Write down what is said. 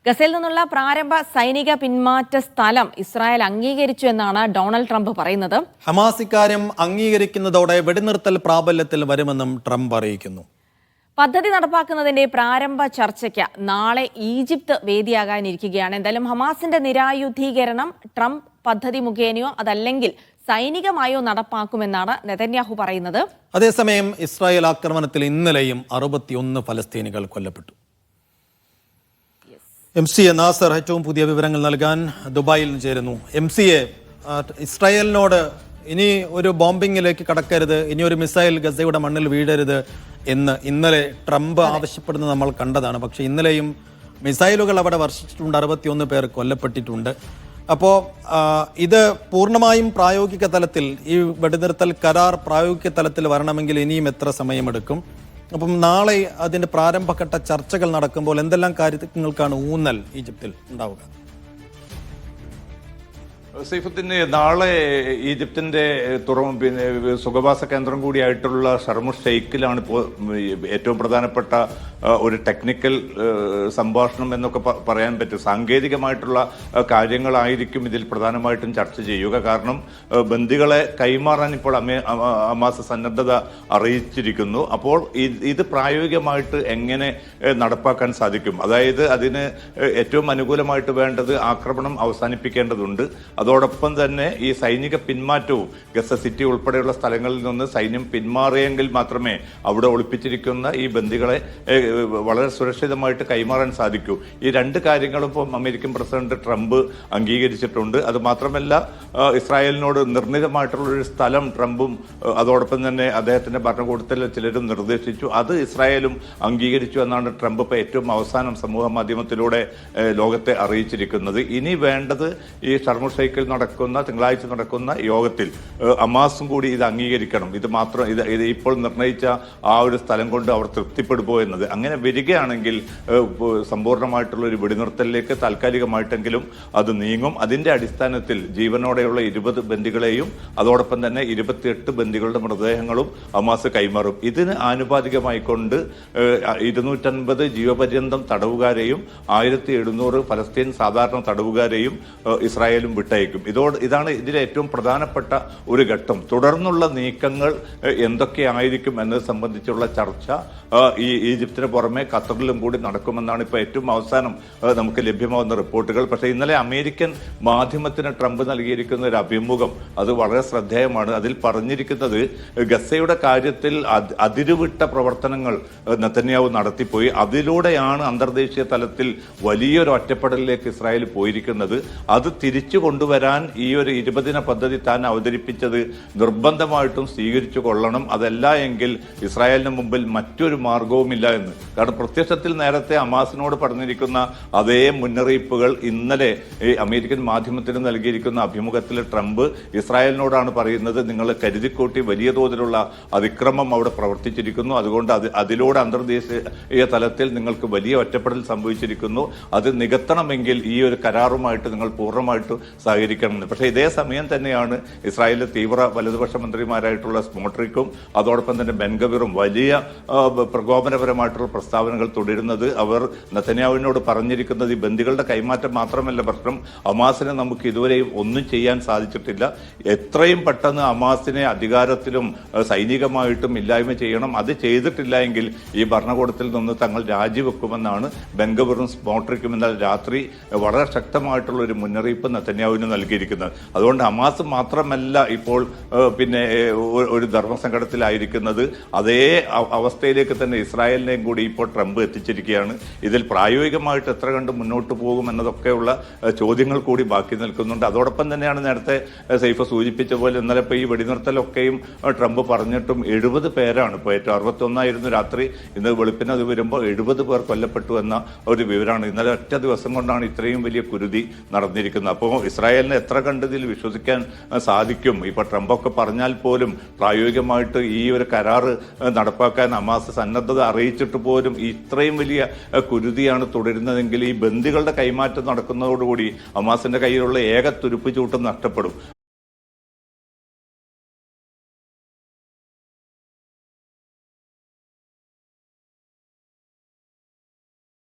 ഗസയിൽ നിന്നുള്ള പ്രാരംഭ സൈനിക പിന്മാറ്റ സ്ഥലം ഇസ്രായേൽ അംഗീകരിച്ചു എന്നാണ് ഡൊണാൾഡ് ട്രംപ് പറയുന്നത്. ഹമാസ് ഇക്കാര്യം അംഗീകരിക്കുന്നതോടെ വെടിനിർത്തൽ പ്രാബല്യത്തിൽ വരുമെന്നും ട്രംപ് അറിയിക്കുന്നു. പദ്ധതി നടപ്പാക്കുന്നതിന്റെ പ്രാരംഭ ചർച്ചയ്ക്ക് നാളെ ഈജിപ്ത് വേദിയാകാനിരിക്കുകയാണ്. എന്തായാലും ഹമാസിന്റെ നിരായുധീകരണം ട്രംപ് പദ്ധതി മുഖേനയോ അതല്ലെങ്കിൽ സൈനികമായോ നടപ്പാക്കുമെന്നാണ് നെതന്യാഹു പറയുന്നത്. അതേസമയം ഇസ്രായേൽ ആക്രമണത്തിൽ ഇന്നലെയും 61 ഫലസ്തീനികൾ കൊല്ലപ്പെട്ടു. MC.A. നാസർ ഏറ്റവും പുതിയ വിവരങ്ങൾ നൽകാൻ ദുബായിൽ നിന്ന് ചേരുന്നു. MC.A. ഇസ്രായേലിനോട് ഇനി ഒരു ബോംബിങ്ങിലേക്ക് കടക്കരുത്, ഇനി ഒരു മിസൈൽ ഗസയുടെ മണ്ണിൽ വീഴരുത് എന്ന് ഇന്നലെ ട്രംപ് ആവശ്യപ്പെടുന്നത് നമ്മൾ കണ്ടതാണ്. പക്ഷേ ഇന്നലെയും മിസൈലുകൾ അവിടെ വർഷിച്ചിട്ടുണ്ട്, 61 പേർ കൊല്ലപ്പെട്ടിട്ടുണ്ട്. അപ്പോൾ ഇത് പൂർണ്ണമായും പ്രായോഗിക തലത്തിൽ ഈ വെടിനിർത്തൽ കരാർ പ്രായോഗിക തലത്തിൽ വരണമെങ്കിൽ ഇനിയും എത്ര സമയമെടുക്കും? അപ്പം നാളെ അതിന്റെ പ്രാരംഭഘട്ട ചർച്ചകൾ നടക്കുമ്പോൾ എന്തെല്ലാം കാര്യങ്ങൾക്കാണ് ഊന്നൽ ഈജിപ്തിൽ ഉണ്ടാവുക? സൈഫുദ്ദീൻ, നാളെ ഈജിപ്തിന്റെ പിന്നെ സുഖവാസ കേന്ദ്രം കൂടിയായിട്ടുള്ള ഷർമു ഷെയ്ഖിലാണ് ഇപ്പോൾ ഏറ്റവും പ്രധാനപ്പെട്ട ഒരു ടെക്നിക്കൽ സംഭാഷണം എന്നൊക്കെ പറയാൻ പറ്റും. സാങ്കേതികമായിട്ടുള്ള കാര്യങ്ങളായിരിക്കും ഇതിൽ പ്രധാനമായിട്ടും ചർച്ച ചെയ്യുക. കാരണം ബന്ദികളെ കൈമാറാൻ ഇപ്പോൾ ഹമാസ് സന്നദ്ധത അറിയിച്ചിരിക്കുന്നു. അപ്പോൾ ഇത് പ്രായോഗികമായിട്ട് എങ്ങനെ നടപ്പാക്കാൻ സാധിക്കും? അതായത് അതിന് ഏറ്റവും അനുകൂലമായിട്ട് വേണ്ടത് ആക്രമണം അവസാനിപ്പിക്കേണ്ടതുണ്ട്. അതോടൊപ്പം തന്നെ ഈ സൈനിക പിന്മാറ്റവും ഗസ സിറ്റി ഉൾപ്പെടെയുള്ള സ്ഥലങ്ങളിൽ നിന്ന് സൈന്യം പിന്മാറിയെങ്കിൽ മാത്രമേ അവിടെ ഒളിപ്പിച്ചിരിക്കുന്ന ഈ ബന്ദികളെ വളരെ സുരക്ഷിതമായിട്ട് കൈമാറാൻ സാധിക്കൂ. ഈ രണ്ട് കാര്യങ്ങളും ഇപ്പോൾ അമേരിക്കൻ പ്രസിഡന്റ് ട്രംപ് അംഗീകരിച്ചിട്ടുണ്ട്. അത് മാത്രമല്ല, ഇസ്രായേലിനോട് നിർണിതമായിട്ടുള്ളൊരു സ്ഥലം ട്രംപും അതോടൊപ്പം തന്നെ അദ്ദേഹത്തിന്റെ ഭരണകൂടത്തിൽ ചിലരും നിർദ്ദേശിച്ചു. അത് ഇസ്രായേലും അംഗീകരിച്ചു എന്നാണ് ട്രംപ് ഇപ്പോൾ ഏറ്റവും അവസാനം സമൂഹ മാധ്യമത്തിലൂടെ ലോകത്തെ അറിയിച്ചിരിക്കുന്നത്. ഇനി വേണ്ടത് ഈ ഷർമു ഷെയ്ഖിൽ തിങ്കളാഴ്ച നടക്കുന്ന യോഗത്തിൽ ഹമാസും കൂടി ഇത് അംഗീകരിക്കണം. ഇത് മാത്രം ഇത് ഇപ്പോൾ നിർണയിച്ച ആ ഒരു സ്ഥലം കൊണ്ട് അവർ തൃപ്തിപ്പെടുമോ എന്നത്. അങ്ങനെ വരികയാണെങ്കിൽ സമ്പൂർണ്ണമായിട്ടുള്ള ഒരു വെടിനിർത്തലിലേക്ക് താൽക്കാലികമായിട്ടെങ്കിലും അത് നീങ്ങും. അതിന്റെ അടിസ്ഥാനത്തിൽ ജീവനോടെയുള്ള 20 ബന്ദികളെയും അതോടൊപ്പം തന്നെ 28 ബന്ദികളുടെ മൃതദേഹങ്ങളും ഹമാസ് കൈമാറും. ഇതിന് ആനുപാതികമായിക്കൊണ്ട് 250 ജീവപര്യന്തം തടവുകാരെയും 1700 ഫലസ്തീൻ സാധാരണ തടവുകാരെയും ഇസ്രായേലും വിട്ടയക്കും. ഇതാണ് ഇതിലെ ഏറ്റവും പ്രധാനപ്പെട്ട ഒരു ഘട്ടം. തുടർന്നുള്ള നീക്കങ്ങൾ എന്തൊക്കെയായിരിക്കും എന്നത് സംബന്ധിച്ചുള്ള ചർച്ച ഈ ഈജിപ്തിന് പുറമെ ഖത്തറിലും കൂടി നടക്കുമെന്നാണ് ഇപ്പോൾ ഏറ്റവും അവസാനം നമുക്ക് ലഭ്യമാകുന്ന റിപ്പോർട്ടുകൾ. പക്ഷേ ഇന്നലെ അമേരിക്കൻ മാധ്യമത്തിന് ട്രംപ് നൽകിയിരിക്കുന്ന ഒരു അഭിമുഖം അത് വളരെ ശ്രദ്ധേയമാണ്. അതിൽ പറഞ്ഞിരിക്കുന്നത് ഗസയുടെ കാര്യത്തിൽ അതിരുവിട്ട പ്രവർത്തനങ്ങൾ നെതന്യാഹു നടത്തിപ്പോയി. അതിലൂടെയാണ് അന്തർദേശീയ തലത്തിൽ വലിയൊരു ഒറ്റപ്പെടലിലേക്ക് ഇസ്രായേൽ പോയിരിക്കുന്നത്. അത് തിരിച്ചു കൊണ്ടുവരാൻ ഈ ഒരു 20 ദിന പദ്ധതി താൻ അവതരിപ്പിച്ചത് നിർബന്ധമായിട്ടും സ്വീകരിച്ചു കൊള്ളണം. അതല്ല എങ്കിൽ ഇസ്രായേലിന് മുമ്പിൽ മറ്റൊരു മാർഗവുമില്ല എന്ന്. കാരണം പ്രത്യക്ഷത്തിൽ നേരത്തെ ഹമാസിനോട് പറഞ്ഞിരിക്കുന്ന അതേ മുന്നറിയിപ്പുകൾ ഇന്നലെ ഈ അമേരിക്കൻ മാധ്യമത്തിന് നൽകിയിരിക്കുന്ന അഭിമുഖത്തിൽ ട്രംപ് ഇസ്രായേലിനോടാണ് പറയുന്നത്. നിങ്ങൾ കരുതിക്കൂട്ടി വലിയ തോതിലുള്ള അതിക്രമം അവിടെ പ്രവർത്തിച്ചിരിക്കുന്നു. അതുകൊണ്ട് അതിലൂടെ അന്തർദേശീയ തലത്തിൽ നിങ്ങൾക്ക് വലിയ ഒറ്റപ്പെടൽ സംഭവിച്ചിരിക്കുന്നു. അത് നികത്തണമെങ്കിൽ ഈ ഒരു കരാറുമായിട്ട് നിങ്ങൾ പൂർണ്ണമായിട്ട് സഹകരിക്കണമെന്ന്. പക്ഷേ ഇതേ സമയം തന്നെയാണ് ഇസ്രായേലിലെ തീവ്ര വലതുപക്ഷ മന്ത്രിമാരായിട്ടുള്ള സ്മോട്രിക്കും അതോടൊപ്പം തന്നെ ബെൻഗവിറും വലിയ പ്രകോപനപരമായിട്ടുള്ള പ്രസ്താവനകൾ തുടരുന്നത്. അവർ നെതന്യാഹുവിനോട് പറഞ്ഞിരിക്കുന്നത് ഈ ബന്ദികളുടെ കൈമാറ്റം മാത്രമല്ല പ്രശ്നം, ഹമാസിനെ നമുക്ക് ഇതുവരെയും ഒന്നും ചെയ്യാൻ സാധിച്ചിട്ടില്ല. എത്രയും പെട്ടെന്ന് ഹമാസിനെ അധികാരത്തിലും സൈനികമായിട്ടും ഇല്ലായ്മ ചെയ്യണം. അത് ചെയ്തിട്ടില്ല എങ്കിൽ ഈ ഭരണകൂടത്തിൽ നിന്ന് തങ്ങൾ രാജിവെക്കുമെന്നാണ് ബെൻഗവിറും സ്മോട്രിക്കും ഇന്നലെ രാത്രി വളരെ ശക്തമായിട്ടുള്ള ഒരു മുന്നറിയിപ്പ് നെതന്യാഹുവിന് നൽകിയിരിക്കുന്നത്. അതുകൊണ്ട് ഹമാസ് മാത്രമല്ല ഇപ്പോൾ പിന്നെ ഒരു ധർമ്മസങ്കടത്തിലായിരിക്കുന്നത്. അതേ അവസ്ഥയിലേക്ക് തന്നെ ഇസ്രായേലിനെയും കൂടി ഇപ്പോൾ ട്രംപ് എത്തിച്ചിരിക്കുകയാണ്. ഇതിൽ പ്രായോഗികമായിട്ട് എത്ര കണ്ട് മുന്നോട്ട് പോകും എന്നതൊക്കെയുള്ള ചോദ്യങ്ങൾ കൂടി ബാക്കി നിൽക്കുന്നുണ്ട്. അതോടൊപ്പം തന്നെയാണ് നേരത്തെ സൈഫ് സൂചിപ്പിച്ച പോലെ ഇന്നലെ ഇപ്പോൾ ഈ വെടിനിർത്തലൊക്കെയും ട്രംപ് പറഞ്ഞിട്ടും 70 പേരാണ് ഇപ്പോൾ ഏറ്റവും 61 രാത്രി. ഇന്ന് വെളുപ്പിന് അത് വരുമ്പോൾ 70 പേർ കൊല്ലപ്പെട്ടു എന്ന ഒരു വിവരമാണ്. ഇന്നലെ ഒറ്റ ദിവസം കൊണ്ടാണ് ഇത്രയും വലിയ കുരുതി നടന്നിരിക്കുന്നത്. അപ്പോൾ ഇസ്രായേലിനെ എത്ര കണ്ട് ഇതിൽ വിശ്വസിക്കാൻ സാധിക്കും? ഇപ്പോൾ ട്രംപൊക്കെ പറഞ്ഞാൽ പോലും പ്രായോഗികമായിട്ട് ഈ ഒരു കരാറ് നടപ്പാക്കാൻ ഹമാസ് സന്നദ്ധത അറിയിച്ചിട്ട് പോലും ഇത്രയും വലിയ കുരുതിയാണ് തുടരുന്നതെങ്കിൽ ഈ ബന്ദികളുടെ കൈമാറ്റം നടക്കുന്നതോടുകൂടി ഹമാസിന്റെ കയ്യിലുള്ള ഏക തുരുപ്പ് ചൂട്ടും നഷ്ടപ്പെടും.